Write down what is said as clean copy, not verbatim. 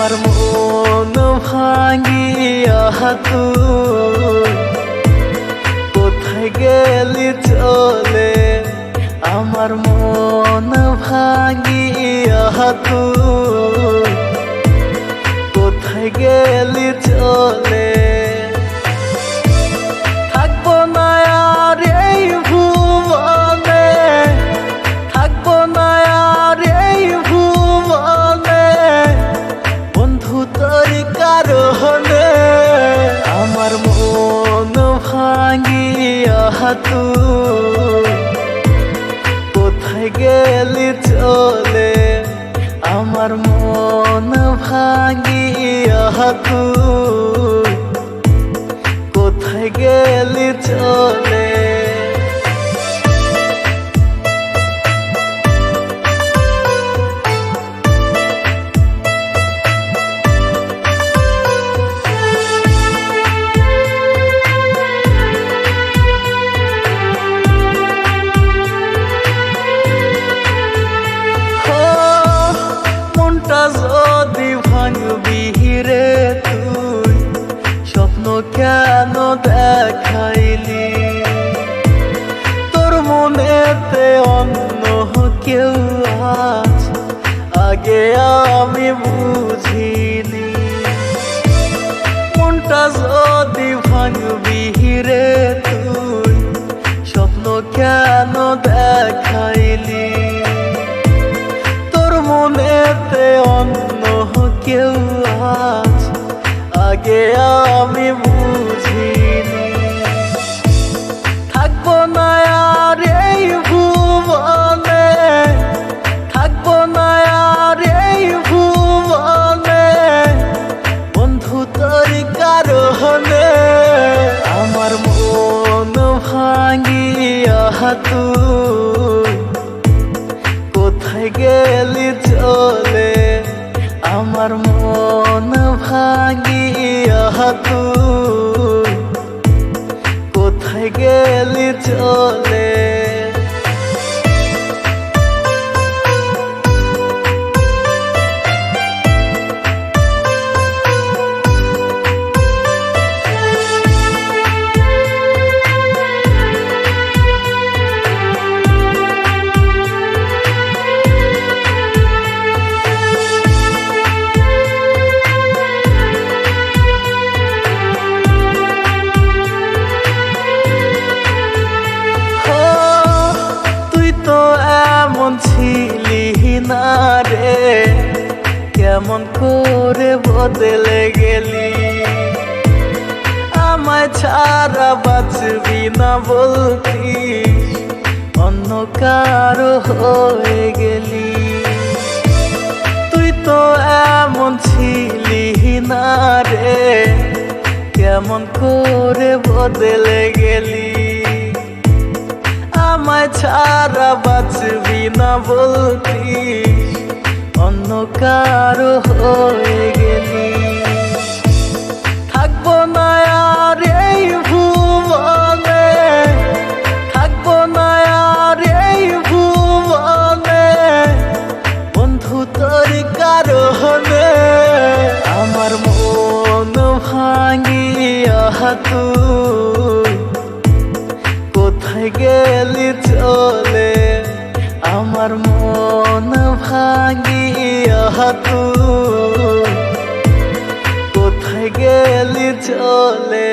আমার মন ভাঙিয়া তুই কোথায় গেলি চলে, আমার মন ভাঙিয়া তুই কোথায় গেলি চলে। থাকবো না আর এই ভুবনে, থাকবো না আর এই ভুবনে, বন্ধু তোর কারণে আমার মন ভাঙিয়া তুই কোথায় গেলি চলে, আমার মন ভাঙিয়া তুই কোথায় গেলি চলে। যদি ভাঙবি রে তুই, স্বপ্ন কেন দেখাইলি, তোর মনেতে অন্য কেউ আজ আগে আমি বুঝিনি। মনটা যদি ভাঙবি রে তুই, স্বপ্ন কেন দেখাইলি, মনেতে অন্য কেউ আজ আগে আমি বুঝিনি। থাকবো না আর এই ভুবনে, থাকবো না আর এই ভুবনে, বন্ধু তোর কারণে আমার মন ভাঙিয়া তুই কোথায় গেলি চলে, আমার মন ভাঙিয়া তুই কোথায় গেলি চলে। ছিলি না রে, কেমন করে বদলে গেলি, আমায় ছাড়া বাঁচবি না বলতি, অন্য কারো হয়ে গেলি। তুই তো এমন ছিলি না রে, কেমন করে বদলে গেলি, আমায় ছাড়া বাঁচবি না বলতি, অন্য কারো হয়ে গেলি। থাকবো না আর এই ভুবনে, থাকবো না আর এই ভুবনে, বন্ধু তোর কারণে আমার মন ভাঙিয়া তুই কোথায় গেলি চলে, আমার মন ভাঙিয়া তুই কোথায় গেলি চলে।